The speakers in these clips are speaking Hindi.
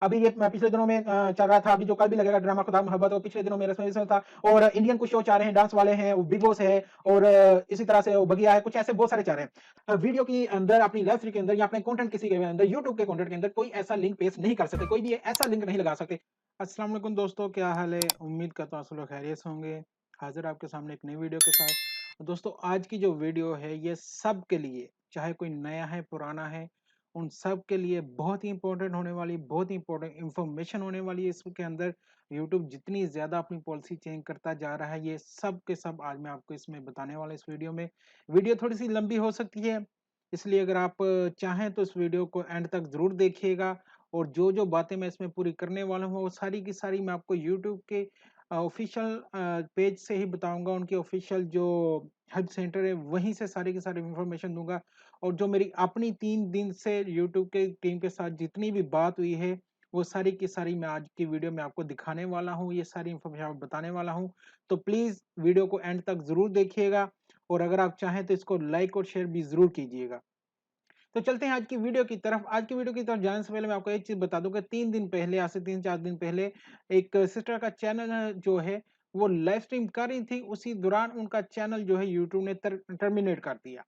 अभी ये पिछले दिनों में चल रहा था, अभी जो कल भी लगेगा ड्रामा खुदा मोहब्बत, वो पिछले दिनों में इसमें था। और इंडियन कुछ शो चाह रहे हैं, डांस वाले हैं, बिग बॉस है, और इसी तरह से बगिया है, कुछ ऐसे बहुत सारे चाह रहे हैं। वीडियो के अंदर, अपनी लाइव स्ट्रीम के अंदर या अपने कंटेंट किसी के अंदर, यूट्यूब के कंटेंट के अंदर कोई ऐसा लिंक पेस्ट नहीं कर सकते, कोई भी ऐसा लिंक नहीं लगा सकते। अस्सलाम वालेकुम दोस्तों, क्या हाल है? उम्मीद करता हूँ आप सब लोग खैरियत से होंगे। हाजिर आपके सामने एक नई वीडियो के साथ। दोस्तों, आज की जो वीडियो है ये सब के लिए, चाहे कोई नया है पुराना है, उन सब के लिए बहुत ही इंपॉर्टेंट होने वाली, बहुत ही इंपॉर्टेंट इंफॉर्मेशन होने वाली है। इसके अंदर यूट्यूब जितनी ज़्यादा अपनी पॉलिसी चेंज करता जा रहा है, ये सब के सब आज मैं आपको इसमें बताने वाला इस वीडियो में। वीडियो थोड़ी सी लंबी हो सकती है, इसलिए अगर आप चाहें तो इस वीडियो को एंड तक ज़रूर देखिएगा। और जो जो बातें मैं इसमें पूरी करने वाला हूँ, वो सारी की सारी मैं आपको यूट्यूब के ऑफिशियल पेज से ही बताऊंगा। उनके ऑफिशियल जो हेल्प सेंटर है, वहीं से सारी की सारी इंफॉर्मेशन दूंगा। और जो मेरी अपनी 3 दिन से यूट्यूब के टीम के साथ जितनी भी बात हुई है, वो सारी की सारी मैं आज की वीडियो में आपको दिखाने वाला हूँ, ये सारी इन्फॉर्मेशन आपको बताने वाला हूँ। तो प्लीज़ वीडियो को एंड तक ज़रूर देखिएगा, और अगर आप चाहें तो इसको लाइक और शेयर भी ज़रूर कीजिएगा। तो चलते हैं आज की वीडियो की तरफ। आज की वीडियो की तरफ जाने से पहले मैं आपको एक चीज़ बता दूँ कि 3 दिन पहले, आज से 3-4 दिन पहले, एक सिस्टर का चैनल जो है, वो लाइव स्ट्रीम कर रही थी। उसी दौरान उनका चैनल जो है यूट्यूब ने टर्मिनेट कर दिया।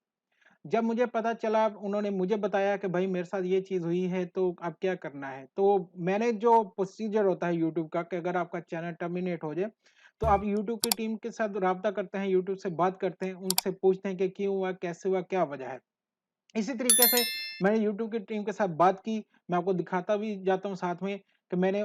जब मुझे पता चला, उन्होंने मुझे बताया कि भाई मेरे साथ ये चीज़ हुई है, तो अब क्या करना है? तो मैंने जो प्रोसीजर होता है यूट्यूब का, कि अगर आपका चैनल टर्मिनेट हो जाए, तो आप यूट्यूब की टीम के साथ राब्ता करते हैं, यूट्यूब से बात करते हैं, उनसे पूछते हैं कि क्यों हुआ, कैसे हुआ, क्या वजह है। इसी तरीके से मैंने यूट्यूब की टीम के साथ बात की। मैं आपको दिखाता भी जाता हूँ साथ में कि मैंने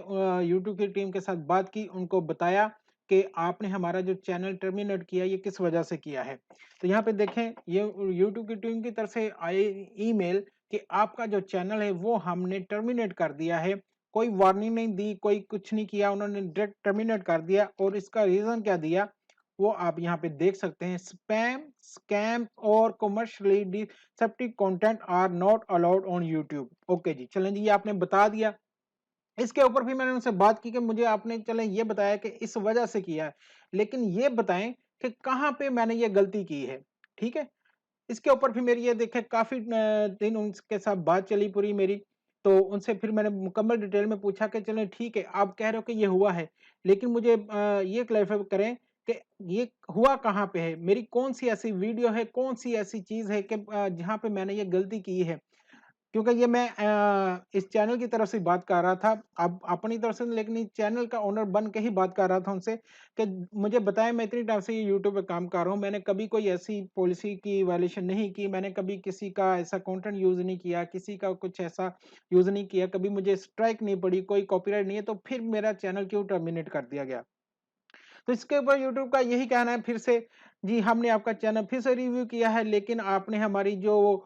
यूट्यूब की टीम के साथ बात की, उनको बताया कि आपने हमारा जो चैनल टर्मिनेट किया, ये किस वजह से किया है। तो यहाँ पे देखें, ये यूट्यूब की टीम की तरफ से आए ईमेल कि आपका जो चैनल है वो हमने टर्मिनेट कर दिया है। कोई वार्निंग नहीं दी, कोई कुछ नहीं किया, उन्होंने डायरेक्ट टर्मिनेट कर दिया। और इसका रीज़न क्या दिया, वो आप यहाँ पे देख सकते हैं। स्पैम, स्कैम और commercially deceptive content are not allowed on YouTube. Okay जी, चलें जी, ये आपने बता दिया। इसके ऊपर भी मैंने उनसे बात की कि मुझे आपने चलें ये बताया कि इस वजह से किया है, लेकिन ये बताएं कि कहाँ पे मैंने ये गलती की है। ठीक है, इसके ऊपर भी मेरी ये देखें काफ़ी दिन उनके साथ बात चली पूरी मेरी। तो उनसे फिर मैंने मुकम्मल डिटेल में पूछा कि चलें ठीक है, आप कह रहे हो कि ये हुआ है, लेकिन मुझे ये क्लैरिफ़ाई करें कि ये हुआ कहाँ पे है? मेरी कौन-सी ऐसी वीडियो है, कौन-सी ऐसी चीज़ है कि जहाँ पे मैंने ये गलती की है? क्योंकि ये मैं इस चैनल की तरफ से बात कर रहा था, अब अपनी तरफ से नहीं, लेकिन इस चैनल का ओनर बन के ही बात कर रहा था उनसे कि मुझे बताएं, मैं इतनी टाइम से ये यूट्यूब पे काम कर रहा हूँ, मैंने कभी कोई ऐसी पॉलिसी की वायलेशन नहीं की, मैंने कभी किसी का ऐसा कंटेंट यूज़ नहीं किया, किसी का कुछ ऐसा यूज़ नहीं किया, कभी मुझे स्ट्राइक नहीं पड़ी, कोई कॉपीराइट नहीं है, तो फिर मेरा चैनल क्यों टर्मिनेट कर दिया गया? तो इसके ऊपर यूट्यूब का यही कहना है फिर से, जी हमने आपका चैनल फिर से रिव्यू किया है, लेकिन आपने हमारी जो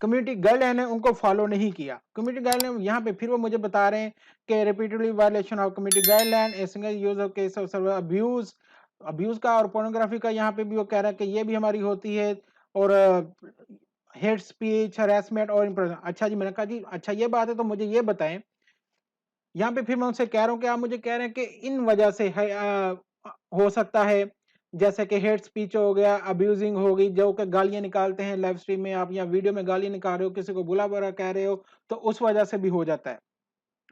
कम्युनिटी गाइडलाइन है उनको फॉलो नहीं किया। कम्युनिटी गाइडलाइन यहाँ पे फिर वो मुझे बता रहे हैं कि repeatedly violation of community guideline, a single use of case of server abuse, abuse का और पोर्नोग्राफी का यहाँ पे भी वो कह रहा है कि ये भी हमारी होती है। और हेट स्पीच, हरासमेंट और इम्प्रेशन। अच्छा जी, मैंने कहा जी अच्छा ये बात है, तो मुझे ये बताएं। यहाँ पे फिर मैं उनसे कह रहा हूँ कि आप मुझे कह रहे हैं कि इन वजह से है हो सकता है, जैसे कि हेट स्पीच हो गया, अब्यूजिंग हो गई, जो कि गालियाँ निकालते हैं लाइव स्ट्रीम में, आप या वीडियो में गाली निकाल रहे हो, किसी को बुरा-भला कह रहे हो, तो उस वजह से भी हो जाता है।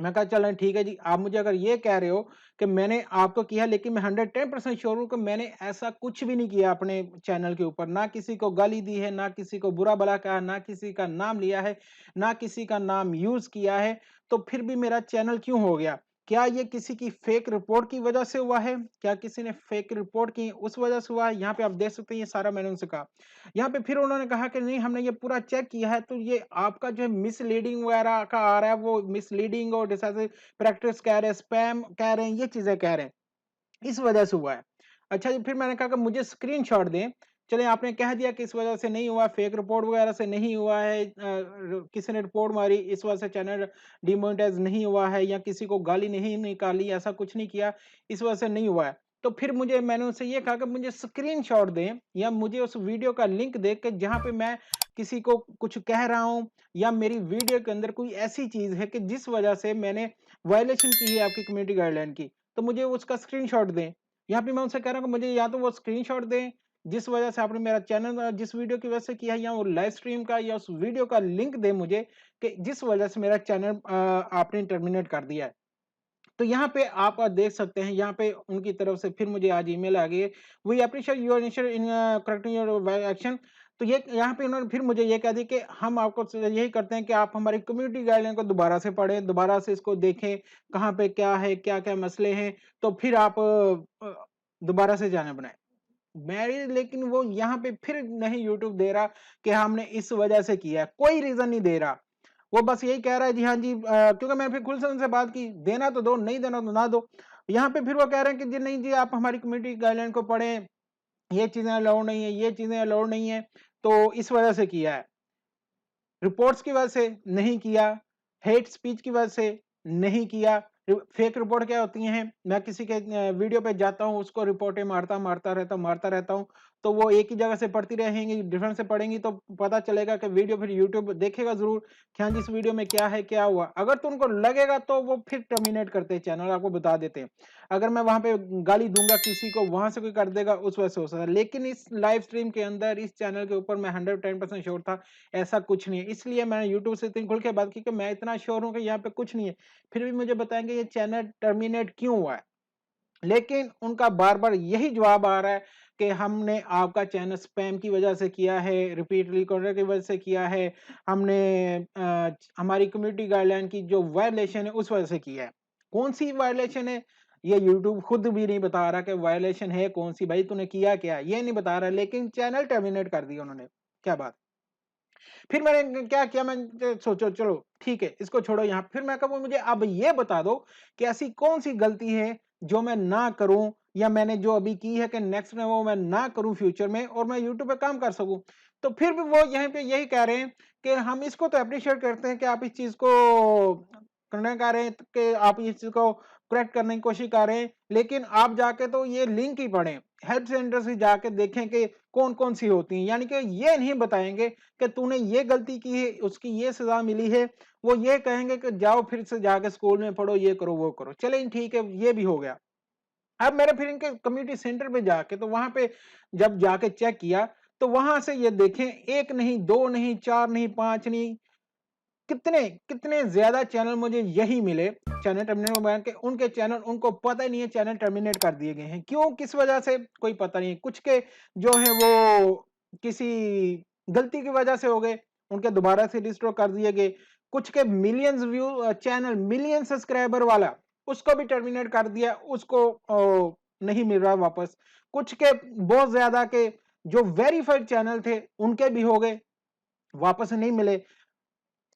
मैं कहा चलें ठीक है जी, आप मुझे अगर ये कह रहे हो कि मैंने आपको किया, लेकिन मैं 110% श्योर हूँ कि मैंने ऐसा कुछ भी नहीं किया अपने चैनल के ऊपर, ना किसी को गाली दी है, ना किसी को बुरा भला कहा, ना किसी का नाम लिया है, ना किसी का नाम यूज किया है, तो फिर भी मेरा चैनल क्यों हो गया? क्या ये किसी की फेक रिपोर्ट की वजह से हुआ है? क्या किसी ने फेक रिपोर्ट की उस वजह से हुआ है? यहाँ पे आप देख सकते हैं, ये सारा मैंने उनसे कहा। यहाँ पे फिर उन्होंने कहा कि नहीं, हमने ये पूरा चेक किया है, तो ये आपका जो है मिसलीडिंग वगैरह का आ रहा है, वो मिसलीडिंग और जैसे प्रैक्टिस कह रहे हैं, स्पैम कह रहे हैं, ये चीजें कह रहे हैं, इस वजह से हुआ है। अच्छा जी, फिर मैंने कहा कि मुझे स्क्रीनशॉट दें। चलिए, आपने कह दिया कि इस वजह से नहीं हुआ, फेक रिपोर्ट वगैरह से नहीं हुआ है, किसी ने रिपोर्ट मारी इस वजह से चैनल डिमोनेटाइज नहीं हुआ है, या किसी को गाली नहीं निकाली, ऐसा कुछ नहीं किया, इस वजह से नहीं हुआ है। तो फिर मुझे, मैंने उनसे ये कहा कि मुझे स्क्रीनशॉट दें, या मुझे उस वीडियो का लिंक दें कि जहाँ पे मैं किसी को कुछ कह रहा हूँ, या मेरी वीडियो के अंदर कोई ऐसी चीज है कि जिस वजह से मैंने वायलेशन की है आपकी कम्युनिटी गाइडलाइन की, तो मुझे उसका स्क्रीनशॉट दें। यहाँ पे मैं उनसे कह रहा हूँ कि मुझे या तो वो स्क्रीनशॉट दें, जिस वजह से आपने मेरा चैनल जिस वीडियो की वजह से किया है, या वो लाइव स्ट्रीम का या उस वीडियो का लिंक दे मुझे कि जिस वजह से मेरा चैनल आपने टर्मिनेट कर दिया है। तो यहाँ पे आप देख सकते हैं, यहाँ पे उनकी तरफ से फिर मुझे आज ईमेल आ गई है, we appreciate your initiative in correcting your action. तो ये यहाँ पे उन्होंने फिर मुझे ये कह दी कि हम आपको यही करते हैं कि आप हमारी कम्युनिटी गाइडलाइन को दोबारा से पढ़ें, दोबारा से इसको देखें, कहाँ पे क्या है, क्या-क्या मसले हैं, तो फिर आप दोबारा से चैनल बनाएँ। मेरी लेकिन वो यहाँ पे फिर नहीं यूट्यूब दे रहा कि हमने इस वजह से किया है, कोई रीज़न नहीं दे रहा। वो बस यही कह रहा है जी हाँ जी, क्योंकि मैंने फिर खुल से उनसे बात की, देना तो दो, नहीं देना तो ना दो। यहाँ पे फिर वो कह रहे हैं कि जी नहीं जी, आप हमारी कम्युनिटी गाइडलाइन को पढ़ें, ये चीज़ें अलाउड नहीं है, ये चीज़ें अलाउड नहीं है, तो इस वजह से किया है। रिपोर्ट्स की वजह से नहीं किया, हेट स्पीच की वजह से नहीं किया। फेक रिपोर्ट क्या होती हैं, मैं किसी के वीडियो पे जाता हूँ, उसको रिपोर्टें मारता रहता हूँ, तो वो एक ही जगह से पढ़ती रहेंगी, डिफरेंट से पढ़ेंगी तो पता चलेगा कि वीडियो फिर यूट्यूब देखेगा ज़रूर कि हाँ जी, इस वीडियो में क्या है, क्या हुआ। अगर तो उनको लगेगा तो वो फिर टर्मिनेट करते हैं चैनल, आपको बता देते हैं। अगर मैं वहाँ पे गाली दूँगा किसी को, वहाँ से कोई कर देगा, उस वजह से हो सकता है। लेकिन इस लाइव स्ट्रीम के अंदर, इस चैनल के ऊपर मैं 110% श्योर था, ऐसा कुछ नहीं है। इसलिए मैंने यूट्यूब से इतनी खुल के बात की कि मैं इतना श्योर हूँ कि यहाँ पे कुछ नहीं है। फिर भी मुझे बताएँगे ये चैनल टर्मिनेट क्यों हुआ है? लेकिन उनका बार-बार यही जवाब आ रहा है कि हमने आपका चैनल स्पैम की वजह से किया है, रिपीटली कॉर्नर की वजह से किया है, हमने हमारी कम्युनिटी गाइडलाइन की जो वायलेशन है उस वजह से किया है। कौन-सी वायलेशन है? ये यूट्यूब खुद भी नहीं बता रहा कि वायलेशन है कौन-सी, भाई तूने किया क्या? ये नहीं बता रहा, लेकिन चैनल टर्मिनेट कर दिया उन्होंने। क्या बात! फिर मैंने क्या किया, मैंने सोचो चलो ठीक है, इसको छोड़ो यहाँ। फिर मैं कहा मुझे अब ये बता दो कि ऐसी कौन-सी गलती है जो मैं ना करूँ, या मैंने जो अभी की है कि नेक्स्ट में वो मैं ना करूँ फ्यूचर में, और मैं यूट्यूब पे काम कर सकूँ। तो फिर भी वो यहीं पे यही कह रहे हैं कि हम इसको तो एप्रिशिएट करते हैं कि आप इस चीज़ को करना चाह रहे हैं कि आप इस चीज़ को करेक्ट करने की कोशिश कर रहे हैं, लेकिन आप जाके तो ये लिंक ही पढ़ें। हेल्प सेंटर से जाके देखें कि कौन-कौन सी होती हैं। यानी कि ये नहीं बताएँगे कि तूने ये गलती की है, उसकी ये सज़ा मिली है। वो ये कहेंगे कि जाओ फिर से जाके स्कूल में पढ़ो, ये करो, वो करो। चलें ठीक है, ये भी हो गया। अब मैंने फिर इनके कम्युनिटी सेंटर पे जाके, तो वहाँ पे जब जाके चेक किया, तो वहाँ से ये देखें 1 नहीं, 2 नहीं, 4 नहीं, 5 नहीं, कितने कितने ज़्यादा चैनल मुझे यही मिले, चैनल टर्मिनेट मोबाइल के, उनके चैनल उनको पता ही नहीं है चैनल टर्मिनेट कर दिए गए हैं। क्यों, किस वजह से, कोई पता नहीं है। कुछ के जो है वो किसी गलती की वजह से हो गए, उनके दोबारा से रिस्टोर कर दिए गए। कुछ के millions view channel, million subscriber वाला, उसको भी टर्मिनेट कर दिया, उसको नहीं मिल रहा वापस। कुछ के बहुत ज़्यादा के जो वेरिफाइड चैनल थे, उनके भी हो गए, वापस नहीं मिले।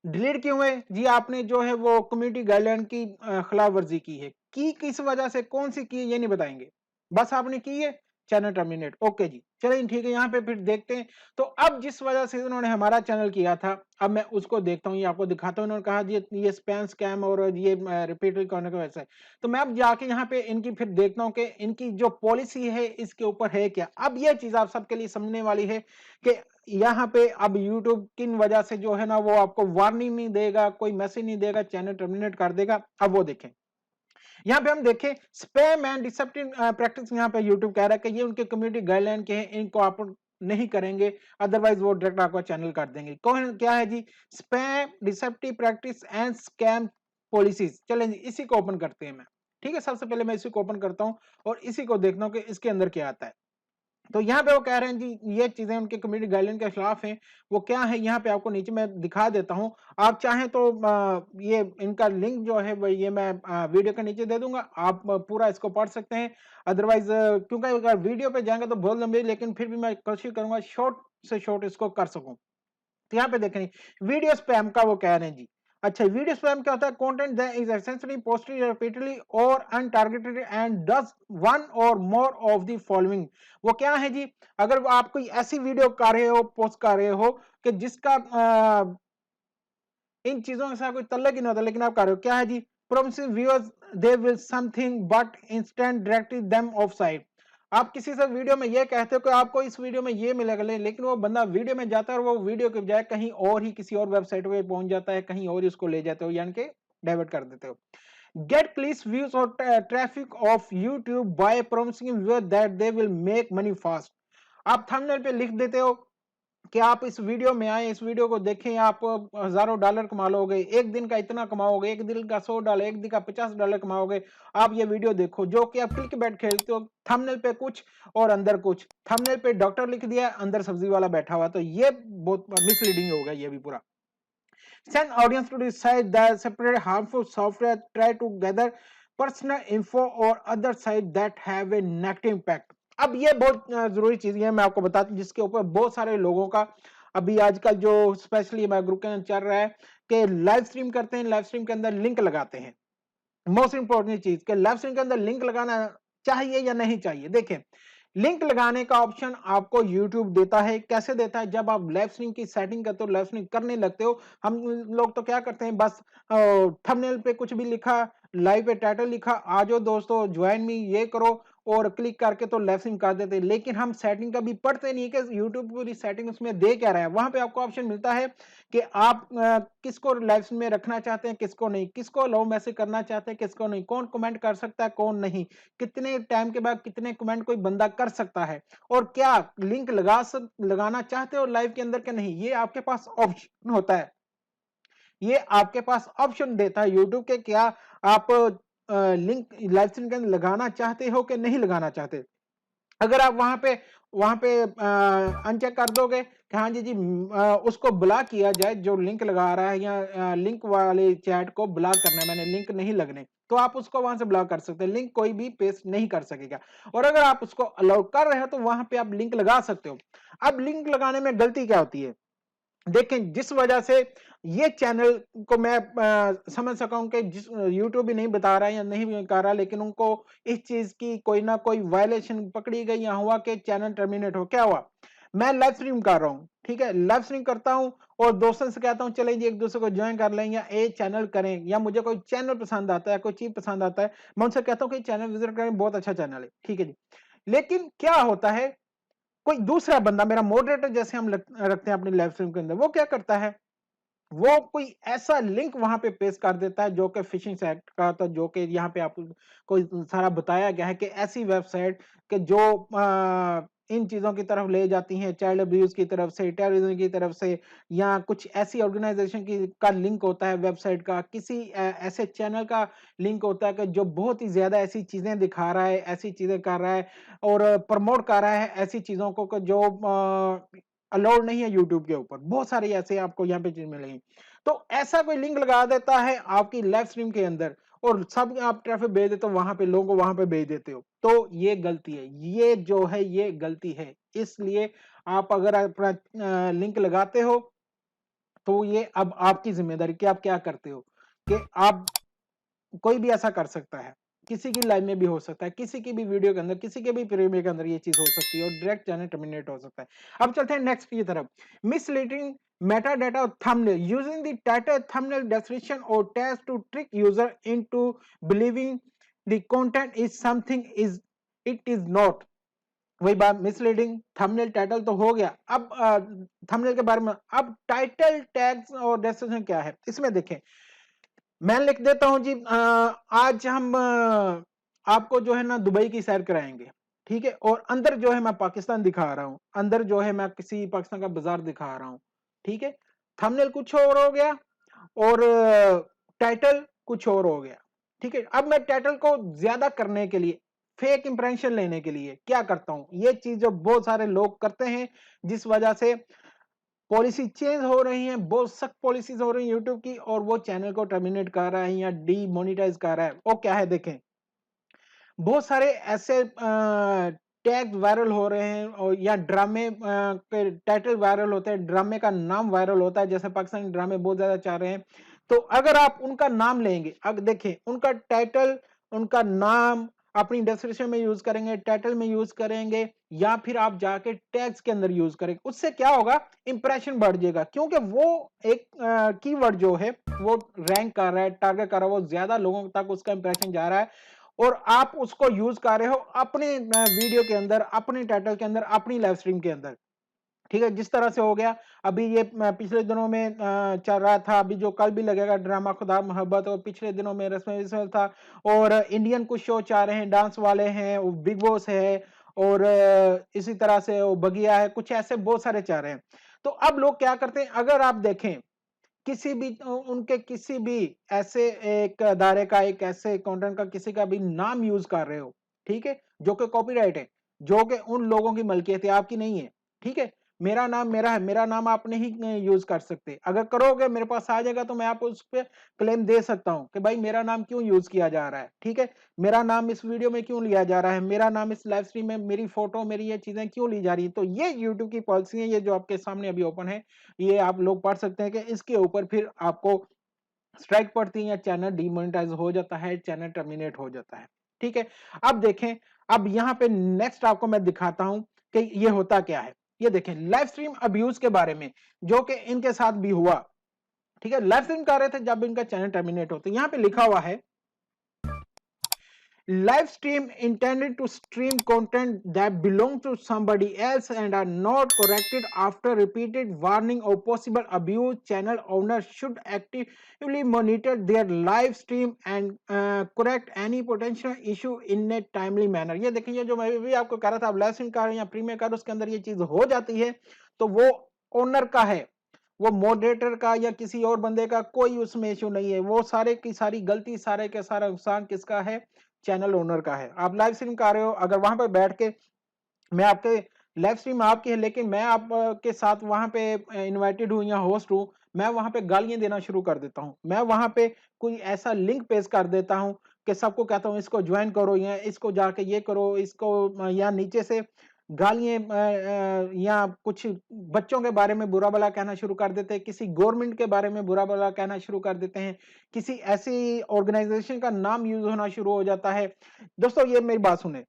डिलीट क्यों हुए? जी आपने जो है वो कम्युनिटी गाइडलाइन की खिलाफ वर्जी की है। की किस वजह से, कौन-सी की है, ये नहीं बताएँगे। बस आपने की है, चैनल टर्मिनेट, ओके जी। चलिए ठीक है, यहाँ पे फिर देखते हैं। तो अब जिस वजह से उन्होंने हमारा चैनल किया था, अब मैं उसको देखता हूँ, ये आपको दिखाता हूँ। उन्होंने कहा जी ये स्पैम स्कैम और ये रिपीटेड करने की वजह से। तो मैं अब जाके यहाँ पे इनकी फिर देखता हूँ कि इनकी जो पॉलिसी है इसके ऊपर है क्या? अब ये चीज़ आप सबके लिए समझने वाली है कि यहाँ पे अब यूट्यूब किन वजह से जो है ना वो आपको वार्निंग नहीं देगा, कोई मैसेज नहीं देगा, चैनल टर्मिनेट कर देगा। अब वो देखें। यहाँ पे हम देखें स्पैम एंड डिसेप्टिव प्रैक्टिस, यहाँ पे यूट्यूब कह रहा है कि ये उनके कम्युनिटी गाइडलाइन के हैं, इनको आप नहीं करेंगे, अदरवाइज वो डायरेक्ट आपका चैनल कर देंगे। कौन क्या है जी? Spam, deceptive practice and scam policies. चलें जी, इसी को ओपन करते हैं मैं। ठीक है, सबसे पहले मैं इसी को ओपन करता हूँ और इसी को देखता हूँ कि इसके अंदर क्या आता है। तो यहाँ पे वो कह रहे हैं जी ये चीज़ें उनके कम्युनिटी गाइडलाइन के खिलाफ हैं। वो क्या है, यहाँ पे आपको नीचे मैं दिखा देता हूँ। आप चाहें तो ये इनका लिंक जो है वो ये मैं वीडियो के नीचे दे दूँगा। आप पूरा इसको पढ़ सकते हैं। अदरवाइज़ क्योंकि अगर वीडियो पे जाएँगे तो बहुत लंबी, लेकिन फिर भी मैं कोशिश करूँगा शॉर्ट से शॉर्ट इसको कर सकूँ। तो यहाँ पे देखें वीडियो स्पैम का वो कह रहे हैं जी। अच्छा, वीडियो स्पैम क्या होता है? Content that is essentially posted repeatedly और अनटारगेटेड एंड डज वन और मोर ऑफ द फॉलोइंग। वो क्या है जी? अगर वो आप कोई ऐसी वीडियो कर रहे हो, पोस्ट कर रहे हो कि जिसका इन चीजों के साथ कोई तल्लक ही नहीं होता, लेकिन आप कर रहे हो, क्या है जी? Promising viewers they will something but instant directly them off side. आप किसी से वीडियो में ये कहते हो कि आपको इस वीडियो में ये मिलेगा, लेकिन वो बंदा वीडियो में जाता है और वो वीडियो के बजाय कहीं और ही किसी और वेबसाइट पे पहुंच जाता है, कहीं और ही उसको ले जाते हो, यानी कि डाइवर्ट कर देते हो। Get please views or traffic of YouTube by promising viewers that they will make money fast. आप थंबनेल पे लिख देते हो कि आप इस वीडियो में आए, इस वीडियो को देखें, आप हज़ारों डॉलर कमा लोगे, एक दिन का इतना कमाओगे, एक दिन का $100, एक दिन का $50 कमाओगे, आप ये वीडियो देखो, जो कि आप क्लिकबैट खेलते हो, थंबनेल पे कुछ और अंदर कुछ, थंबनेल पे डॉक्टर लिख दिया, अंदर सब्जी वाला बैठा हुआ, तो ये बहुत मिसलीडिंग हो गया ये भी पूरा। Send audience to decide that separate harmful software try to gather personal info or other sites that have a negative impact. अब ये बहुत जरूरी चीज है, मैं आपको बताता हूँ, जिसके ऊपर बहुत सारे लोगों का अभी आजकल जो स्पेशली हमारे ग्रुप के अंदर चल रहा है कि लाइव स्ट्रीम करते हैं, लाइव स्ट्रीम के अंदर लिंक लगाते हैं। मोस्ट इंपॉर्टेंट चीज के लाइव स्ट्रीम के अंदर लिंक लगाना चाहिए या नहीं चाहिए। देखें, लिंक लगाने का ऑप्शन आपको YouTube देता है। कैसे देता है? जब आप लाइव स्ट्रीम की सेटिंग करते हो, लाइव स्ट्रीम करने लगते हो, हम लोग तो क्या करते हैं, बस थंबनेल पे कुछ भी लिखा, लाइव पे टाइटल लिखा, आ जाओ दोस्तों ज्वाइन मी, ये करो, और क्लिक करके तो लाइव स्ट्रीम कर देते हैं। लेकिन हम सेटिंग कभी पढ़ते नहीं कि YouTube पूरी सेटिंग उसमें दे क्या रहा है। वहां पे आपको ऑप्शन मिलता है कि आप किसको लाइव स्ट्रीम में रखना चाहते हैं, किसको नहीं, किसको अलाउ मैसेज करना चाहते हैं, किसको नहीं, कौन कमेंट कर सकता है, कौन नहीं, कितने टाइम के बाद कितने कमेंट कोई बंदा कर सकता है, और क्या लिंक लगाना चाहते हो लाइव के अंदर के नहीं, ये आपके पास ऑप्शन होता है। ये आपके पास ऑप्शन देता है यूट्यूब के, क्या आप लिंक लाइव स्ट्रीम के अंदर लगाना चाहते हो कि नहीं लगाना चाहते। अगर आप वहां पे अनचेक कर दोगे कि हाँ जी उसको ब्लॉक किया जाए, जो लिंक लगा रहा है, या लिंक वाले चैट को ब्लॉक करना है, मैंने लिंक नहीं लगने, तो आप उसको वहां से ब्लॉक कर सकते हैं। लिंक कोई भी पेस्ट नहीं कर सकेगा। और अगर आप उसको अलाउ कर रहे हो तो वहां पे आप लिंक लगा सकते हो। अब लिंक लगाने में गलती क्या होती है? देखें, जिस वजह से ये चैनल को मैं समझ सका हूं कि जिस यूट्यूब भी नहीं बता रहा है या नहीं भी कर रहा, लेकिन उनको इस चीज की कोई ना कोई वायलेशन पकड़ी गई या हुआ कि चैनल टर्मिनेट हो। क्या हुआ? मैं लाइव स्ट्रीम कर रहा हूँ, ठीक है, लाइव स्ट्रीम करता हूँ और दोस्तों से कहता हूँ चले जी एक दूसरे को ज्वाइन कर लें या ए चैनल करें, या मुझे कोई चैनल पसंद आता है, कोई चीज पसंद आता है, मैं उनसे कहता हूँ कि चैनल विजिट करें, बहुत अच्छा चैनल है, ठीक है जी। लेकिन क्या होता है, कोई दूसरा बंदा, मेरा मॉडरेटर जैसे हम रखते हैं अपनी लाइव स्ट्रीम के अंदर, वो क्या करता है, वो कोई ऐसा लिंक वहां पे पेश कर देता है जो कि फिशिंग साइट का, तो जो कि यहाँ पे आपको कोई सारा बताया गया है कि ऐसी वेबसाइट के जो इन चीजों की तरफ ले जाती हैं, चाइल्ड अब्यूज की तरफ से, टेररिज्म की तरफ से, या कुछ ऐसी ऑर्गेनाइजेशन की का लिंक होता है वेबसाइट का, किसी ऐसे चैनल का लिंक होता है कि जो बहुत ही ज्यादा ऐसी चीजें दिखा रहा है, ऐसी चीजें कर रहा है और प्रमोट कर रहा है ऐसी चीजों को जो अलाउड नहीं है यूट्यूब के ऊपर। बहुत सारे ऐसे आपको यहाँ पे चीज मिलेंगी। तो ऐसा कोई लिंक लगा देता है आपकी लाइव स्ट्रीम के अंदर और सब आप ट्रैफिक भेज देते हो वहां पे, लोगों को वहां पे भेज देते हो, तो ये गलती है। ये जो है ये गलती है। इसलिए आप अगर अपना लिंक लगाते हो तो ये अब आपकी जिम्मेदारी कि आप क्या करते हो, कि आप, कोई भी ऐसा कर सकता है, किसी की लाइव में भी हो सकता है, किसी की भी वीडियो के अंदर, किसी के भी प्रीमियर के अंदर ये चीज हो सकती है और डायरेक्ट चैनल टर्मिनेट हो सकता है। अब चलते हैं नेक्स्ट की तरफ। मिसलीडिंग मेटा डेटा और thumbnail using the title thumbnail description और tags to trick user into believing the content is something is it is not. वही बात, मिसलीडिंग थंबनेल टाइटल तो हो गया। अब थंबनेल के बारे में, अब टाइटल टैग्स और डिस्क्रिप्शन क्या है इसमें देखें। मैं लिख देता हूं जी, आज हम आपको जो है ना दुबई की सैर कराएंगे, ठीक है, और अंदर जो है मैं पाकिस्तान दिखा रहा हूं, अंदर जो है मैं किसी पाकिस्तान का बाजार दिखा रहा हूं, ठीक है। थंबनेल कुछ और हो गया और टाइटल कुछ और हो गया, ठीक है। अब मैं टाइटल को ज्यादा करने के लिए, फेक इंप्रेशन लेने के लिए क्या करता हूं, ये चीज जो बहुत सारे लोग करते हैं, जिस वजह से पॉलिसी चेंज हो रही है, बहुत सख्त पॉलिसीज हो रही है यूट्यूब की, और वो चैनल को टर्मिनेट कर रहा है या डीमोनेटाइज कर रहा है। वो क्या है देखें, बहुत सारे ऐसे टैग वायरल हो रहे हैं और या ड्रामे के टाइटल वायरल होते हैं, ड्रामे का नाम वायरल होता है, जैसे पाकिस्तानी ड्रामे बहुत ज्यादा चाह रहे हैं। तो अगर आप उनका नाम लेंगे, अब देखें उनका टाइटल, उनका नाम अपनी डिस्क्रिप्शन में यूज करेंगे, टाइटल में यूज करेंगे, या फिर आप जाके टैग्स के अंदर यूज करेंगे, उससे क्या होगा, इंप्रेशन बढ़ जाएगा, क्योंकि वो एक कीवर्ड जो है वो रैंक कर रहा है, टारगेट कर रहा है, वो ज्यादा लोगों तक उसका इंप्रेशन जा रहा है, और आप उसको यूज कर रहे हो अपने वीडियो के अंदर, अपने टाइटल के अंदर, अपनी लाइव स्ट्रीम के अंदर, ठीक है। जिस तरह से हो गया अभी ये पिछले दिनों में चल रहा था, अभी जो कल भी लगेगा ड्रामा खुदा मोहब्बत, और पिछले दिनों में रस्म था, और इंडियन कुछ शो चाह रहे हैं, डांस वाले हैं, बिग बॉस है, और इसी तरह से वो बगिया है, कुछ ऐसे बहुत सारे चारे हैं। तो अब लोग क्या करते हैं, अगर आप देखें किसी भी उनके किसी भी ऐसे एक अदारे का, एक ऐसे कंटेंट का किसी का भी नाम यूज कर रहे हो, ठीक है, जो कि कॉपीराइट है, जो कि उन लोगों की मलकियत है, आपकी नहीं है, ठीक है, मेरा नाम मेरा है, मेरा नाम आप नहीं यूज कर सकते। अगर करोगे मेरे पास आ जाएगा तो मैं आपको उस पर क्लेम दे सकता हूं कि भाई मेरा नाम क्यों यूज किया जा रहा है, ठीक है, मेरा नाम इस वीडियो में क्यों लिया जा रहा है, मेरा नाम इस लाइव स्ट्रीम में, मेरी फोटो, मेरी ये चीजें क्यों ली जा रही है। तो ये यूट्यूब की पॉलिसी है, ये जो आपके सामने अभी ओपन है, ये आप लोग पढ़ सकते हैं कि इसके ऊपर फिर आपको स्ट्राइक पड़ती है या चैनल डीमोनेटाइज हो जाता है, चैनल टर्मिनेट हो जाता है, ठीक है। अब देखें, अब यहां पे नेक्स्ट आपको मैं दिखाता हूं कि ये होता क्या है। ये देखें लाइव स्ट्रीम अब्यूज के बारे में, जो कि इनके साथ भी हुआ, ठीक है, लाइव स्ट्रीम कर रहे थे जब इनका चैनल टर्मिनेट होता है। यहां पे लिखा हुआ है live stream intended to stream content that belong to somebody else and are not corrected after repeated warning or possible abuse. Channel owners should actively monitor their live stream and correct any potential issue in a timely manner. ये देखिए, जो मैं भी आपको कह रहा था, आप लाइव स्ट्रीम कर रहे हैं या प्रीमियर कर, उसके अंदर ये चीज हो जाती है तो वो ओनर का है, वो मॉडरेटर का या किसी और बंदे का कोई उसमें इशू नहीं है। वो सारे की सारी गलती, सारे के सारा नुकसान किसका है, चैनल ओनर का है। आप लाइव स्ट्रीम कर रहे हो, अगर वहां पर बैठ के मैं आपके लाइव स्ट्रीम आपकी है, लेकिन मैं आपके साथ वहां पे इनवाइटेड हूं या होस्ट हूं, मैं वहां पे गालियां देना शुरू कर देता हूं, मैं वहां पे कोई ऐसा लिंक पेश कर देता हूं कि सबको कहता हूं इसको ज्वाइन करो या इसको जाके ये करो, इसको या नीचे से गालियां या कुछ बच्चों के बारे में बुरा भला कहना शुरू कर देते हैं, किसी गवर्नमेंट के बारे में बुरा भला कहना शुरू कर देते हैं, किसी ऐसी ऑर्गेनाइजेशन का नाम यूज होना शुरू हो जाता है। दोस्तों ये मेरी बात सुने,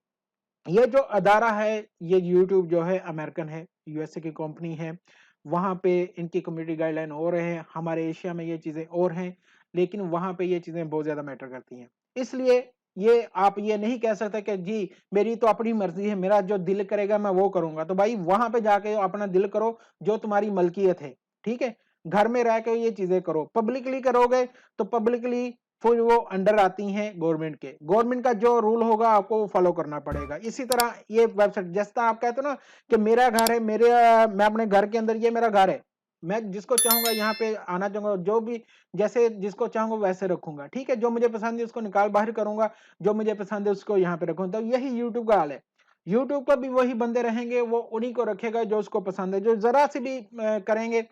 ये जो अदारा है, ये यूट्यूब जो है अमेरिकन है, यूएसए की कंपनी है, वहां पे इनकी कम्युनिटी गाइडलाइन और है, हमारे एशिया में ये चीजें और हैं, लेकिन वहां पे ये चीजें बहुत ज्यादा मैटर करती हैं। इसलिए ये आप ये नहीं कह सकते कि जी मेरी तो अपनी मर्जी है, मेरा जो दिल करेगा मैं वो करूंगा। तो भाई वहां पे जाके अपना दिल करो, जो तुम्हारी मलकियत है, ठीक है, घर में रह के ये चीजें करो। पब्लिकली करोगे तो पब्लिकली फिर वो अंडर आती हैं गवर्नमेंट के, गवर्नमेंट का जो रूल होगा आपको फॉलो करना पड़ेगा। इसी तरह ये वेबसाइट, जैसा आप कहते हो ना कि मेरा घर है, मेरे मैं अपने घर के अंदर, ये मेरा घर है, मैं जिसको चाहूंगा यहाँ पे आना चाहूंगा, जो भी जैसे जिसको चाहूंगा वैसे रखूंगा, ठीक है, जो मुझे पसंद है उसको निकाल बाहर करूंगा, जो मुझे पसंद है उसको यहाँ पे रखूंगा। तो यही यूट्यूब का हाल है, यूट्यूब पर भी वही बंदे रहेंगे, वो उन्हीं को रखेगा जो उसको पसंद है, जो जरा सी भी करेंगे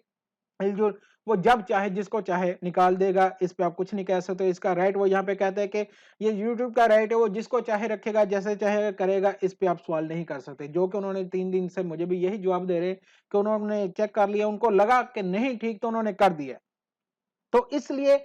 मिलजुल, वो जब चाहे जिसको चाहे निकाल देगा। इस पे आप कुछ नहीं कह सकते, इसका राइट वो यहाँ पे कहते हैं कि ये यूट्यूब का राइट है, वो जिसको चाहे रखेगा, जैसे चाहे करेगा, इस पे आप सवाल नहीं कर सकते। जो कि उन्होंने 3 दिन से मुझे भी यही जवाब दे रहे कि उन्होंने चेक कर लिया, उनको लगा कि नहीं ठीक तो उन्होंने कर दिया। तो इसलिए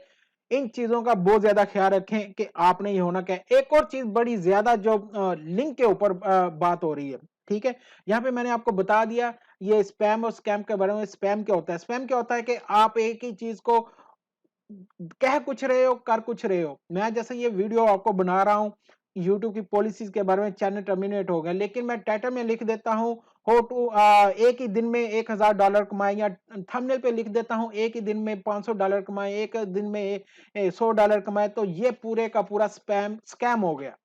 इन चीजों का बहुत ज्यादा ख्याल रखें कि आपने ये होना क्या है। एक और चीज बड़ी ज्यादा जो लिंक के ऊपर बात हो रही है, ठीक है, यहाँ पे मैंने आपको बता दिया ये स्पैम और स्कैम के बारे में। स्पैम क्या होता है, स्पैम क्या होता है कि आप एक ही चीज को कह कुछ रहे हो, कर कुछ रहे हो। मैं जैसे ये वीडियो आपको बना रहा हूँ यूट्यूब की पॉलिसीज के बारे में, चैनल टर्मिनेट हो गया, लेकिन मैं टाइटल में लिख देता हूँ हो टू एक ही दिन में $1000 कमाए, या थंबनेल पे लिख देता हूँ एक ही दिन में $500 कमाए, एक दिन में $100 कमाए, तो ये पूरे का पूरा स्पैम स्कैम हो गया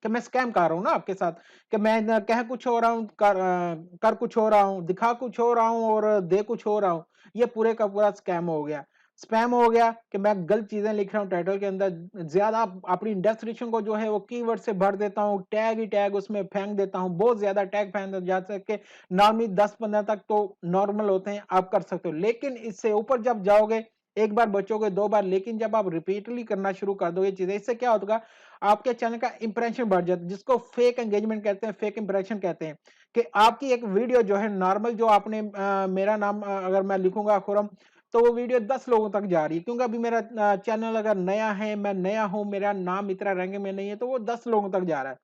कि मैं स्कैम कर रहा हूँ ना आपके साथ, कि मैं कह कुछ हो रहा हूँ, कर कुछ हो रहा हूँ, दिखा कुछ हो रहा हूँ और दे कुछ हो रहा हूँ। ये पूरे का पूरा स्कैम हो गया, स्पैम हो गया कि मैं गलत चीजें लिख रहा हूँ टाइटल के अंदर, ज्यादा अपनी डेस्क्रिप्शन को जो है वो कीवर्ड से भर देता हूँ, टैग ही टैग उसमें फेंक देता हूँ, बहुत ज्यादा टैग फेंक देता हूँ, जैसे कि नॉर्मली 10-15 तक तो नॉर्मल होते हैं, आप कर सकते हो। लेकिन इससे ऊपर जब जाओगे, एक बार बचोगे, 2 बार, लेकिन जब आप रिपीटली करना शुरू कर दोगे चीजें, इससे क्या होगा, आपके चैनल का इंप्रेशन बढ़ जाता है, जिसको फेक एंगेजमेंट कहते हैं, फेक इंप्रेशन कहते हैं, कि आपकी एक वीडियो जो है नॉर्मल, जो आपने मेरा नाम अगर मैं लिखूंगा खुरम, तो वो वीडियो 10 लोगों तक जा रही है, क्योंकि अभी मेरा चैनल अगर नया है, मैं नया हूं, मेरा नाम इतना रैंक में नहीं है, तो वो 10 लोगों तक जा रहा है।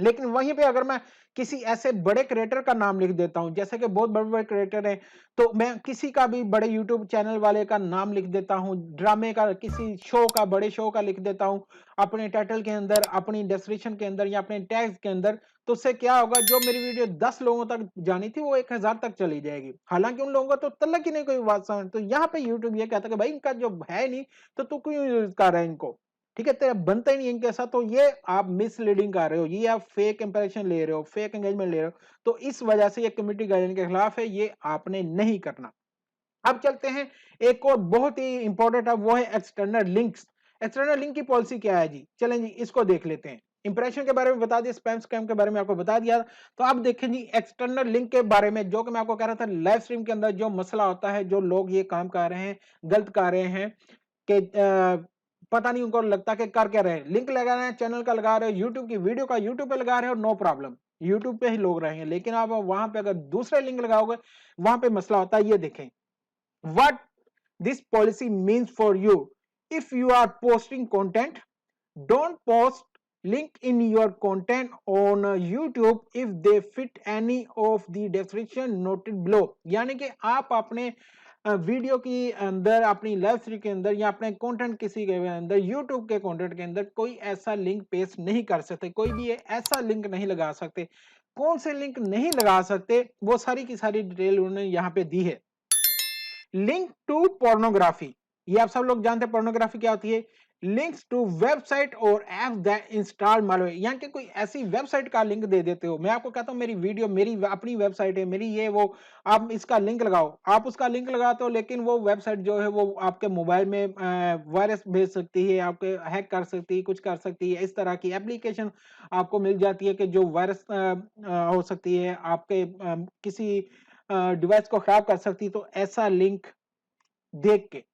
लेकिन वहीं पे अगर मैं किसी ऐसे बड़े क्रिएटर का नाम लिख देता हूं, जैसे कि बहुत बड़े बड़े क्रिएटर हैं, तो मैं किसी का भी बड़े यूट्यूब चैनल वाले का नाम लिख देता हूं, ड्रामे का, किसी शो का, बड़े शो का लिख देता हूं अपने टाइटल के अंदर, अपनी डिस्क्रिप्शन के अंदर या अपने टैग्स के अंदर, तो उससे क्या होगा, जो मेरी वीडियो 10 लोगों तक जानी थी वो 1000 तक चली जाएगी, हालांकि उन लोगों को तो तल्लक ही नहीं कोई बात समझ। तो यहाँ पे यूट्यूब ये कहता है कि भाई इनका जो है नहीं, तो तू क्यों यूज कर रहा है इनको, ठीक है, तेरा बनता ही नहीं इनके साथ, तो ये आप मिसलीडिंग कर रहे हो, ये आप फेक इंप्रेशन ले रहे हो, फेक एंगेजमेंट ले रहे हो, तो इस वजह से ये कम्युनिटी गाइडलाइन के खिलाफ है, ये आपने नहीं करना। अब चलते हैं, एक और बहुत ही इंपॉर्टेंट है, वो है एक्सटर्नल लिंक्स। एक्सटर्नल लिंक की पॉलिसी क्या है जी, चलें जी इसको देख लेते हैं। इंप्रेशन के बारे में बता दिया, स्पैम स्कैम के बारे में आपको बता दिया, तो अब देखें जी एक्सटर्नल लिंक के बारे में, जो कि मैं आपको कह रहा था लाइव स्ट्रीम के अंदर जो मसला होता है, जो लोग ये काम कर रहे हैं, गलत कर रहे हैं कि पता नहीं उनको लगता कि कर क्या रहे हैं, लिंक लगा रहे हैं, चैनल का लगा रहे हो, यूट्यूब की वीडियो का यूट्यूब पे लगा रहे हो, नो प्रॉब्लम, यूट्यूब पे ही लोग रहेंगे, लेकिन आप वहां पे अगर दूसरे लिंक लगाओगे, वहां पे मसला होता है। ये देखें what this policy means for you. If you are posting content, don't post link in your content on YouTube if they fit any of the description noted below। यानी कि आप अपने वीडियो के अंदर, अपनी लाइव स्ट्रीम के अंदर, या अपने कंटेंट किसी के अंदर, यूट्यूब के कंटेंट के अंदर कोई ऐसा लिंक पेस्ट नहीं कर सकते, कोई भी ऐसा लिंक नहीं लगा सकते। कौन से लिंक नहीं लगा सकते, वो सारी की सारी डिटेल उन्होंने यहाँ पे दी है। लिंक टू पोर्नोग्राफी, ये आप सब लोग जानते हैं पोर्नोग्राफी क्या होती है। लिंक्स टू वेबसाइट और ऐप दैट इंस्टॉल मालवेयर, यानी कि कोई ऐसी वेबसाइट का लिंक दे देते हो। मैं आपको कहता हूं मेरी वीडियो, मेरी अपनी वेबसाइट है, मेरी ये वो, आप इसका लिंक लगाओ, आप उसका लिंक लगाते हो, लेकिन वो वेबसाइट जो है वो आपके मोबाइल में वायरस भेज सकती है, आपके हैक कर सकती है, कुछ कर सकती है। इस तरह की एप्लीकेशन आपको मिल जाती है कि जो वायरस हो सकती है, आपके किसी डिवाइस को खराब कर सकती है। तो ऐसा लिंक देख के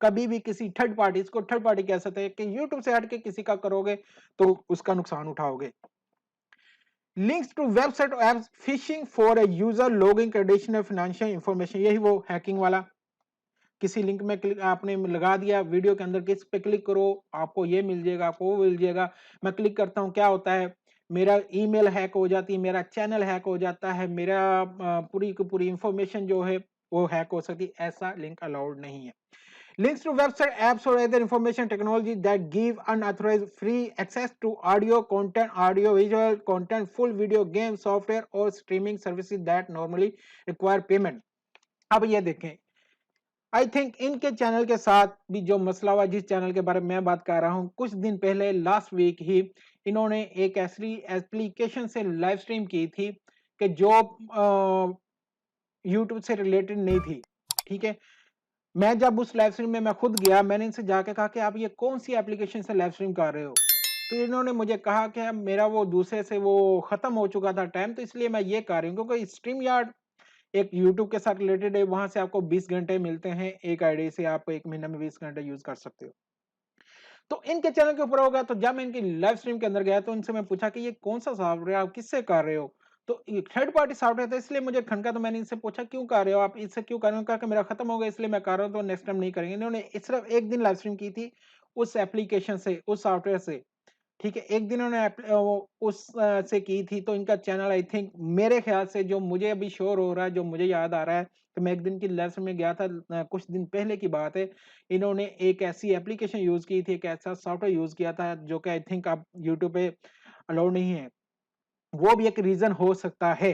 कभी भी किसी थर्ड पार्टी, इसको थर्ड पार्टी कह सकते हैं, कि यूट्यूब से हट के किसी का करोगे तो उसका नुकसान उठाओगे। लिंक्स टू वेबसाइट और apps fishing for a user login credential financial information, यही वो हैकिंग वाला। किसी लिंक में क्लिक आपने लगा दिया वीडियो के अंदर, किस पे क्लिक करो आपको ये मिल जाएगा, आपको वो मिल जाएगा। मैं क्लिक करता हूँ, क्या होता है, मेरा ईमेल हैक हो जाती है, मेरा चैनल हैक हो जाता है, मेरा पूरी की पूरी इंफॉर्मेशन जो है वो हैक हो सकती है। ऐसा लिंक अलाउड नहीं है। Links to website, apps, or other information technology that give unauthorized free access to audio content, audio visual content, full video game software or streaming services that normally require payment। अब ये देखें, आई थिंक इनके चैनल के साथ भी जो मसला हुआ, जिस चैनल के बारे में मैं बात कर रहा हूं, कुछ दिन पहले लास्ट वीक ही इन्होंने एक ऐसी एप्लीकेशन से लाइव स्ट्रीम की थी कि जो यूट्यूब से रिलेटेड नहीं थी। ठीक है, मैं जब उस लाइव स्ट्रीम में मैं खुद गया, मैंने इनसे जाके कहा कि आप ये कौन सी एप्लीकेशन से लाइव स्ट्रीम कर रहे हो, तो इन्होंने मुझे कहा कि अब मेरा वो दूसरे से वो खत्म हो चुका था टाइम, तो इसलिए मैं ये कर रही हूँ, क्योंकि स्ट्रीम यार्ड एक यूट्यूब के साथ रिलेटेड है, वहां से आपको 20 घंटे मिलते हैं, एक आईडी से आप एक महीने में 20 घंटे यूज कर सकते हो। तो इनके चैनल के ऊपर होगा, तो जब मैं इनकी लाइव स्ट्रीम के अंदर गया तो इनसे मैं पूछा कि ये कौन सा सॉफ्टवेयर आप किससे कर रहे हो, तो ये थर्ड पार्टी सॉफ्टवेयर था, इसलिए मुझे खनका। तो मैंने इनसे पूछा क्यों कर रहे हो आप, इससे क्यों कर रहे हो, कहा कि मेरा खत्म हो गया इसलिए मैं कर रहा हूँ, तो नेक्स्ट टाइम नहीं करेंगे। इन्होंने सिर्फ एक दिन लाइव स्ट्रीम की थी उस एप्लीकेशन से, उस सॉफ्टवेयर से। ठीक है, एक दिन उन्होंने उस से की थी, तो इनका चैनल आई थिंक, मेरे ख्याल से जो मुझे अभी श्योर हो रहा है, जो मुझे याद आ रहा है, तो मैं एक दिन की लेसन में गया था, कुछ दिन पहले की बात है। इन्होंने एक ऐसी एप्लीकेशन यूज की थी, एक ऐसा सॉफ्टवेयर यूज किया था, जो कि आई थिंक आप यूट्यूब पे अलाउड नहीं है। वो भी एक रीजन हो सकता है।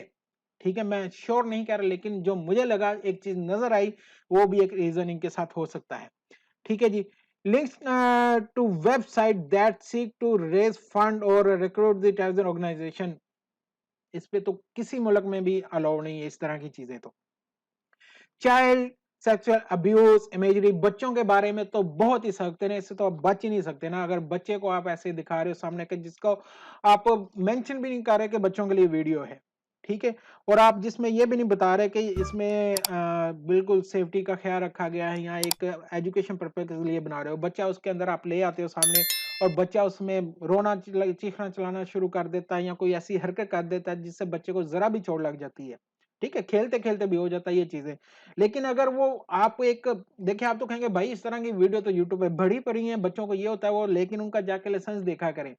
ठीक है, मैं श्योर नहीं कह रहा, लेकिन जो मुझे लगा, एक चीज नजर आई, वो भी एक रीजन इनके साथ हो सकता है। ठीक है जी। Links to website that seek to raise fund और रिक्रूट द टेररिज्म ऑर्गेनाइजेशन, इस पे तो किसी मुल्क में भी अलाउ नहीं है इस तरह की चीजें। तो चाइल्ड सेक्सुअल अब्यूज इमेजरी, बच्चों के बारे में तो बहुत ही सख्त है, इससे तो आप बच ही नहीं सकते ना। अगर बच्चे को आप ऐसे दिखा रहे हो सामने के, जिसको आप मेंशन भी नहीं कर रहे कि बच्चों के लिए वीडियो है, ठीक है, और आप जिसमें ये भी नहीं बता रहे कि इसमें बिल्कुल सेफ्टी का ख्याल रखा गया है, या एक एजुकेशन पर्पज के लिए बना रहे हो, बच्चा उसके अंदर आप ले आते हो सामने, और बच्चा उसमें रोना चीखना चलाना शुरू कर देता है, या कोई ऐसी हरकत कर देता है जिससे बच्चे को जरा भी चोट लग जाती है। ठीक है, खेलते खेलते भी हो जाता है ये चीजें। लेकिन अगर वो आप एक, देखिए आप तो कहेंगे भाई इस तरह की वीडियो तो यूट्यूब पे भरी पड़ी है, बच्चों को ये होता है वो, लेकिन उनका जाके लाइसेंस देखा करें,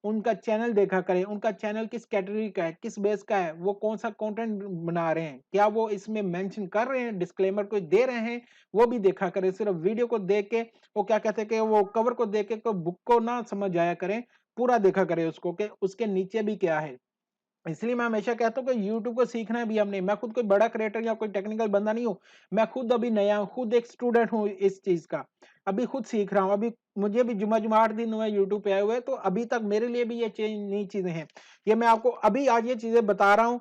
उनका चैनल देखा करें, उनका चैनल किस कैटेगरी का है, किस बेस का है, वो कौन सा कंटेंट बना रहे हैं, क्या वो इसमें मेंशन कर रहे हैं, डिस्क्लेमर कोई दे रहे हैं, वो भी देखा करें। सिर्फ वीडियो को देख के, वो क्या कहते हैं कि वो कवर को देख के को बुक को ना समझ जाया करें, पूरा देखा करें उसको, कि उसके नीचे भी क्या है। इसलिए मैं हमेशा कहता हूँ कि यूट्यूब को सीखना है भी हमने, मैं खुद कोई बड़ा क्रिएटर या कोई टेक्निकल बंदा नहीं हूँ, मैं खुद अभी नया हूँ, खुद एक स्टूडेंट हूँ इस चीज का। अभी खुद सीख रहा हूँ। अभी मुझे भी जुमा 8 दिन हुए यूट्यूब पे आए हुए, तो अभी तक मेरे लिए भी ये चेंज नई चीज़ें हैं। ये मैं आपको अभी आज ये चीज़ें बता रहा हूँ,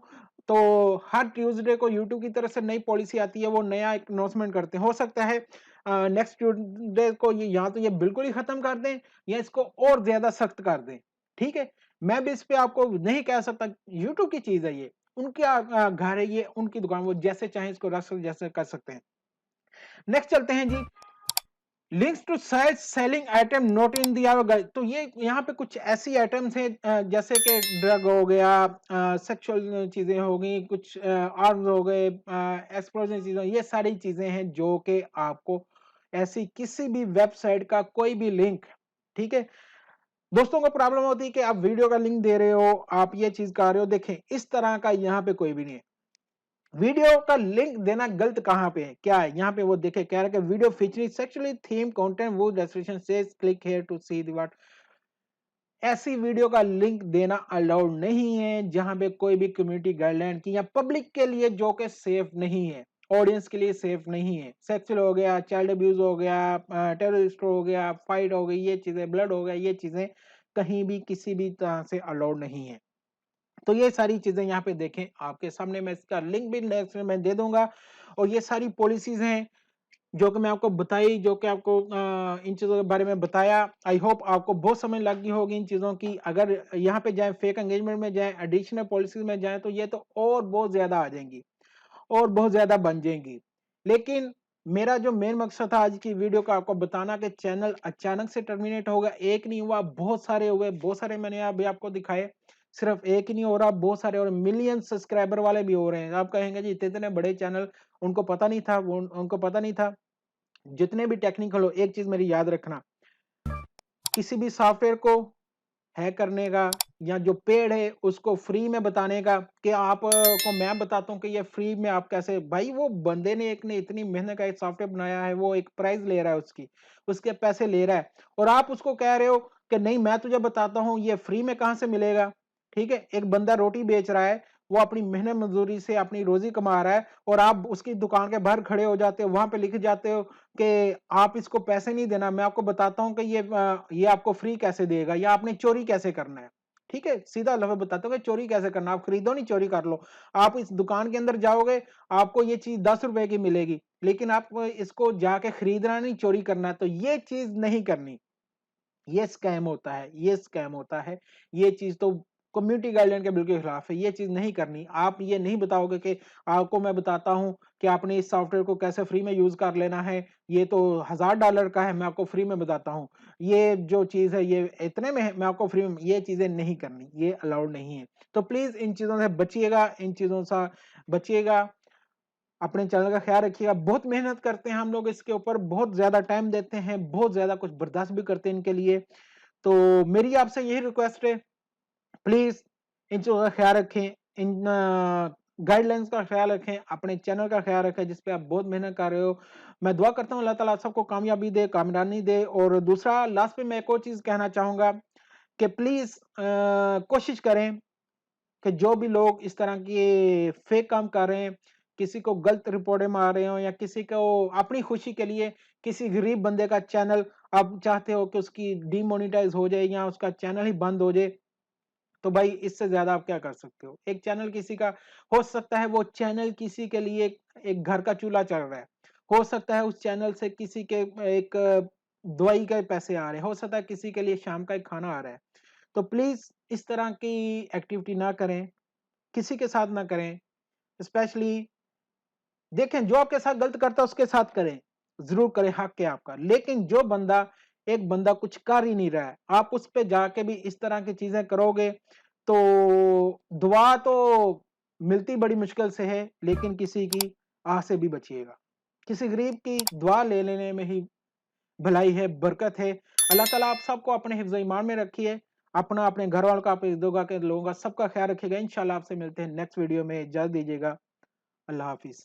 तो हर ट्यूसडे को यूट्यूब की तरफ से नई पॉलिसी आती है, वो नया एक अनाउंसमेंट करते हैं। हो सकता है नेक्स्ट ट्यूसडे को ये या तो ये बिल्कुल ही खत्म कर दें या इसको और ज़्यादा सख्त कर दें, ठीक है? मैं भी इस पे आपको नहीं कह सकता, यूट्यूब की चीज़ है ये। उनके घर है ये, उनकी दुकान, वो जैसे चाहें इसको रख सकते, जैसे कर सकते हैं। नेक्स्ट चलते हैं जी, links to site selling item not in the our guide. तो ये यहाँ पे कुछ ऐसी आइटम्स हैं जैसे कि ड्रग हो गया, सेक्सुअल चीजें हो गई, कुछ आर्म्स हो गए, एक्सप्लोजन चीजें, ये सारी चीजें हैं जो कि आपको ऐसी किसी भी वेबसाइट का कोई भी लिंक, ठीक है। दोस्तों को प्रॉब्लम होती है कि आप वीडियो का लिंक दे रहे हो, आप ये चीज कर रहे हो, देखें इस तरह का यहाँ पे कोई भी नहीं है। वीडियो का लिंक देना गलत कहां पे है, क्या है यहाँ पे, वो देखे कह रहा है कि video featuring sexually theme content वो restriction says click here to see the what. ऐसी वीडियो का लिंक देना अलाउड नहीं है जहां पे कोई भी कम्युनिटी गाइडलाइन की या पब्लिक के लिए जो कि सेफ नहीं है, ऑडियंस के लिए सेफ नहीं है। सेक्सुअल हो गया, चाइल्ड अब्यूज हो गया, टेररिस्ट हो गया, फाइट हो गई, ये चीजें, ब्लड हो गया, ये चीजें कहीं भी किसी भी तरह से अलाउड नहीं है। तो ये सारी चीजें यहाँ पे देखें आपके सामने, मैं इसका लिंक भी नेक्स्ट में मैं दे दूंगा। और ये सारी पॉलिसीज हैं जो कि मैं आपको बताई, जो कि आपको इन चीजों के बारे में बताया। आई होप आपको बहुत समझ लग गई होगी इन चीजों की। अगर यहाँ पे जाए, फेक एंगेजमेंट में जाए, एडिशनल पॉलिसीज में जाए, तो ये तो और बहुत ज्यादा आ जाएंगी और बहुत ज्यादा बन जाएंगी। लेकिन मेरा जो मेन मकसद था आज की वीडियो का आपको बताना कि चैनल अचानक से टर्मिनेट होगा, एक नहीं हुआ, बहुत सारे हुए, बहुत सारे मैंने अभी आपको दिखाए। सिर्फ एक ही नहीं हो रहा, बहुत सारे और मिलियन सब्सक्राइबर वाले भी हो रहे हैं। आप कहेंगे जी इतने इतने बड़े चैनल, उनको पता नहीं था, वो उनको पता नहीं था। जितने भी टेक्निकल हो, एक चीज मेरी याद रखना, किसी भी सॉफ्टवेयर को हैक करने का या जो पेड है उसको फ्री में बताने का, कि आप को मैं बताता हूँ कि ये फ्री में आप कैसे, भाई वो बंदे ने, एक ने इतनी मेहनत का एक सॉफ्टवेयर बनाया है, वो एक प्राइस ले रहा है उसकी, उसके पैसे ले रहा है, और आप उसको कह रहे हो कि नहीं मैं तुझे बताता हूँ ये फ्री में कहाँ से मिलेगा। ठीक है, एक बंदा रोटी बेच रहा है, वो अपनी मेहनत मजदूरी से अपनी रोजी कमा रहा है, और आप उसकी दुकान के बाहर खड़े हो जाते हो, वहां पे लिख जाते हो कि आप इसको पैसे नहीं देना, मैं आपको बताता हूँ कि ये आपको फ्री कैसे देगा, या आपने चोरी कैसे करना है। ठीक है, सीधा लफ्ज बताता हूँ कि चोरी कैसे करना, आप खरीदो नहीं, चोरी कर लो। आप इस दुकान के अंदर जाओगे, आपको ये चीज 10 रुपए की मिलेगी, लेकिन आप इसको जाके खरीदना नहीं, चोरी करना है, तो ये चीज नहीं करनी। ये स्कैम होता है, ये स्कैम होता है। ये चीज तो कम्युनिटी गाइडलाइन के बिल्कुल खिलाफ है, ये चीज नहीं करनी। आप ये नहीं बताओगे कि आपको मैं बताता हूं कि आपने इस सॉफ्टवेयर को कैसे फ्री में यूज कर लेना है, ये तो $1000 का है, मैं आपको फ्री में बताता हूं, ये जो चीज है ये इतने में है, मैं आपको फ्री में, ये चीजें नहीं करनी, ये अलाउड नहीं है। तो प्लीज इन चीजों से बचिएगा, इन चीजों से बचिएगा, अपने चैनल का ख्याल रखिएगा। बहुत मेहनत करते हैं हम लोग इसके ऊपर, बहुत ज्यादा टाइम देते हैं, बहुत ज्यादा कुछ बर्दाश्त भी करते हैं इनके लिए। तो मेरी आपसे यही रिक्वेस्ट है, प्लीज इन चीजों का ख्याल रखें, इन गाइडलाइंस का ख्याल रखें, अपने चैनल का ख्याल रखें जिस पे आप बहुत मेहनत कर रहे हो। मैं दुआ करता हूँ अल्लाह ताला आप सबको कामयाबी दे, कामरानी दे। और दूसरा, लास्ट पे मैं एक और चीज कहना चाहूंगा कि प्लीज कोशिश करें कि जो भी लोग इस तरह के फेक काम कर रहे हैं, किसी को गलत रिपोर्टें मार रहे हो, या किसी को अपनी खुशी के लिए किसी गरीब बंदे का चैनल आप चाहते हो कि उसकी डीमोनेटाइज हो जाए या उसका चैनल ही बंद हो जाए, तो भाई इससे ज्यादा आप क्या कर सकते हो। एक चैनल किसी का, हो सकता है वो चैनल किसी के लिए एक घर का चूल्हा चल रहा है, हो सकता है उस चैनल से किसी के एक दवाई के पैसे आ रहे हैं, हो सकता है किसी के लिए शाम का एक खाना आ रहा है। तो प्लीज इस तरह की एक्टिविटी ना करें, किसी के साथ ना करें। स्पेशली देखें, जो आपके साथ गलत करता है उसके साथ करें, जरूर करें, हक है आपका। लेकिन जो बंदा, एक बंदा कुछ कर ही नहीं रहा है, आप उस पे जाके भी इस तरह की चीजें करोगे, तो दुआ तो मिलती बड़ी मुश्किल से है, लेकिन किसी की आह से भी बचिएगा। किसी गरीब की दुआ ले लेने में ही भलाई है, बरकत है। अल्लाह ताला आप सबको अपने हिफ्ज़ ईमान में रखिए, अपना, अपने घर वालों का, अपने इर्द-गिर्द के लोगों का, सबका ख्याल रखिएगा। इंशाल्लाह आपसे मिलते हैं नेक्स्ट वीडियो में, इजाज़त दीजिएगा। अल्लाह हाफ़िज़।